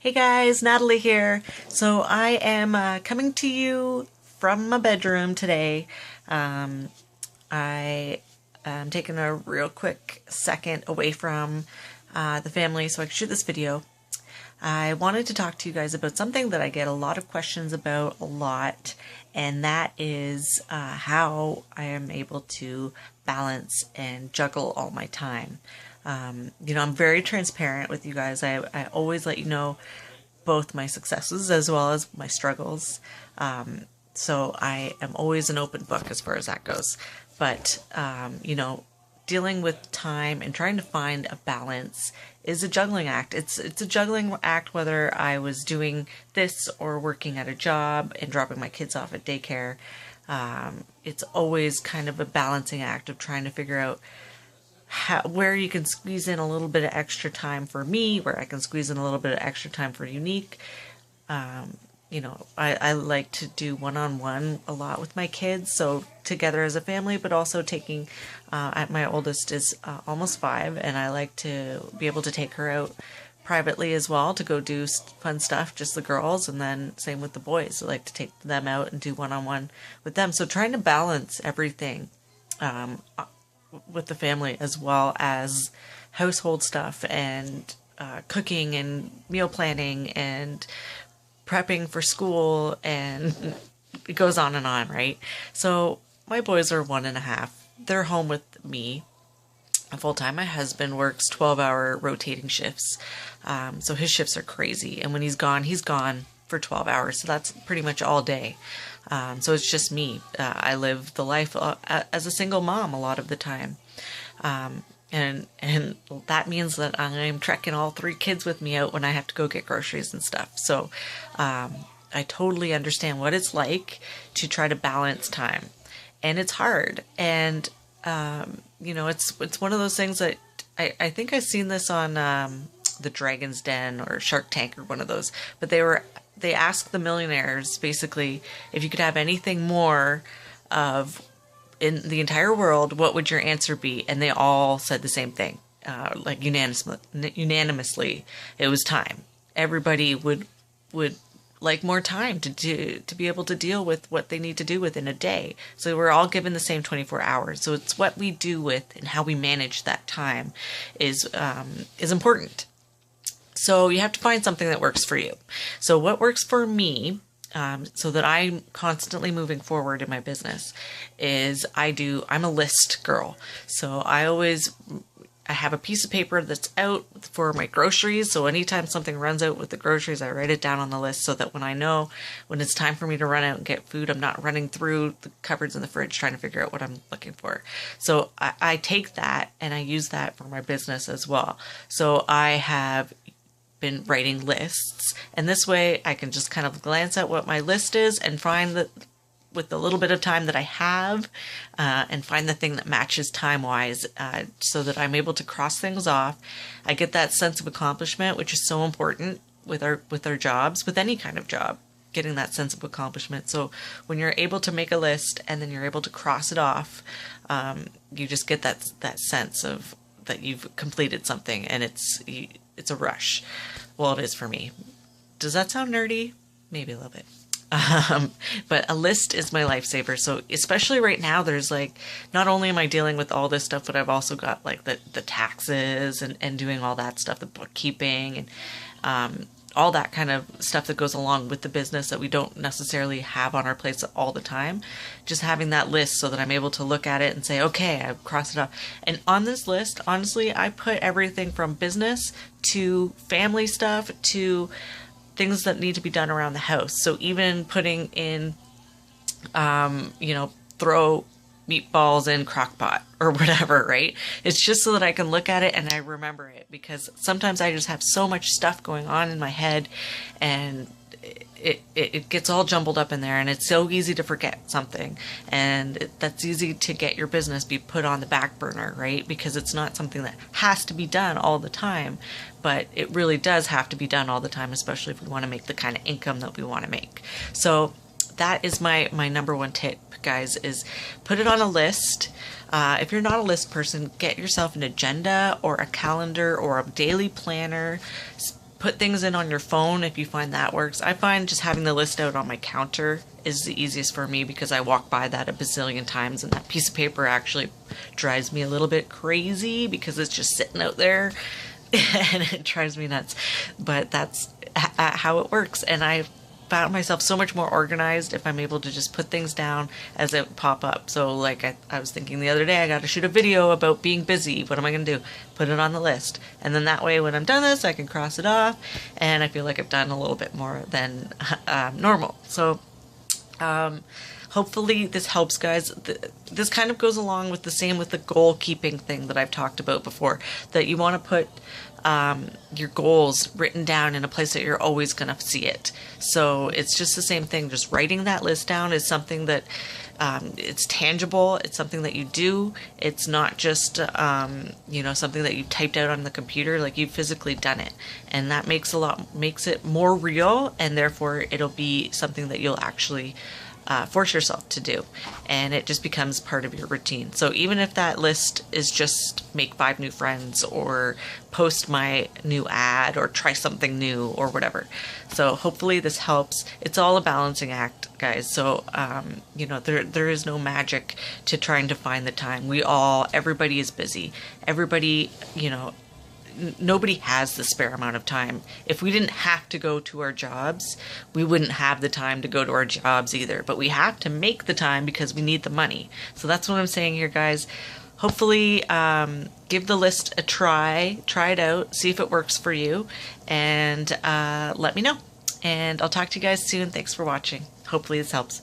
Hey guys, Natalie here. So I am coming to you from my bedroom today. I am taking a real quick second away from the family so I can shoot this video. I wanted to talk to you guys about something that I get a lot of questions about a lot, and that is how I am able to balance and juggle all my time. I'm very transparent with you guys. I always let you know both my successes as well as my struggles. So I am always an open book as far as that goes. But, dealing with time and trying to find a balance is a juggling act. It's a juggling act whether I was doing this or working at a job and dropping my kids off at daycare. It's always kind of a balancing act of trying to figure out where you can squeeze in a little bit of extra time for me, where I can squeeze in a little bit of extra time for Unique. I like to do one-on-one a lot with my kids, so together as a family, but also taking, my oldest is almost 5, and I like to be able to take her out privately as well to go do fun stuff, just the girls, and then same with the boys. I like to take them out and do one-on-one with them. So trying to balance everything with the family as well as household stuff and cooking and meal planning and prepping for school, and it goes on, right? So my boys are 1.5. They're home with me full time. My husband works 12-hour rotating shifts. So his shifts are crazy. And when he's gone for 12 hours. So that's pretty much all day. So it's just me. I live the life as a single mom a lot of the time. And that means that I'm trekking all 3 kids with me out when I have to go get groceries and stuff. So I totally understand what it's like to try to balance time. And it's hard. And, it's one of those things that I think I've seen this on the Dragon's Den or Shark Tank or one of those. But they asked the millionaires basically if you could have anything more of in the entire world, what would your answer be? And they all said the same thing, like unanimously. It was time. Everybody would like more time to be able to deal with what they need to do within a day. So we're all given the same 24 hours. So it's what we do with and how we manage that time is important. So you have to find something that works for you. So what works for me, so that I'm constantly moving forward in my business, is I'm a list girl. So I have a piece of paper that's out for my groceries. So anytime something runs out with the groceries, I write it down on the list so that when I know when it's time for me to run out and get food, I'm not running through the cupboards in the fridge trying to figure out what I'm looking for. So I take that and I use that for my business as well. So I have been writing lists, and this way I can just kind of glance at what my list is and find that with the little bit of time that I have, and find the thing that matches time-wise, so that I'm able to cross things off. I get that sense of accomplishment, which is so important with our jobs, with any kind of job, getting that sense of accomplishment. So when you're able to make a list and then you're able to cross it off, you just get that sense of that you've completed something, and it's a rush. Well, it is for me. Does that sound nerdy? Maybe a little bit. But a list is my lifesaver. So especially right now, there's like, not only am I dealing with all this stuff, but I've also got like the taxes and doing all that stuff, the bookkeeping and all that kind of stuff that goes along with the business that we don't necessarily have on our plates all the time. Just having that list so that I'm able to look at it and say, okay, I've crossed it off. And on this list, honestly, I put everything from business to family stuff to things that need to be done around the house. So even putting in, throw meatballs in crock pot or whatever, right? It's just so that I can look at it and I remember it, because sometimes I just have so much stuff going on in my head and it gets all jumbled up in there, and it's so easy to forget something, and that's easy to get your business be put on the back burner, right? Because it's not something that has to be done all the time, but it really does have to be done all the time, especially if we want to make the kind of income that we want to make. So that is my number one tip, guys, is put it on a list. If you're not a list person, get yourself an agenda or a calendar or a daily planner. put things in on your phone if you find that works. I find just having the list out on my counter is the easiest for me because I walk by that a bazillion times, and that piece of paper actually drives me a little bit crazy because it's just sitting out there and it drives me nuts. But that's how it works, and I found myself so much more organized if I'm able to just put things down as they pop up. So like I was thinking the other day, I got to shoot a video about being busy. What am I going to do? Put it on the list. And then that way when I'm done this, I can cross it off and I feel like I've done a little bit more than normal. So hopefully this helps, guys. This kind of goes along with the same with the goal keeping thing that I've talked about before, that you want to put your goals written down in a place that you're always going to see it. So it's just the same thing. Just writing that list down is something that it's tangible. It's something that you do. It's not just something that you typed out on the computer. Like, you've physically done it, and that makes it more real, and therefore it'll be something that you'll actually force yourself to do, and it just becomes part of your routine. So even if that list is just make 5 new friends, or post my new ad, or try something new, or whatever. So hopefully this helps. It's all a balancing act, guys. So there is no magic to trying to find the time. Everybody is busy. Everybody, nobody has the spare amount of time. If we didn't have to go to our jobs, we wouldn't have the time to go to our jobs either. But we have to make the time because we need the money. So that's what I'm saying here, guys. Hopefully, give the list a try it out, see if it works for you, and let me know. And I'll talk to you guys soon. Thanks for watching. Hopefully this helps.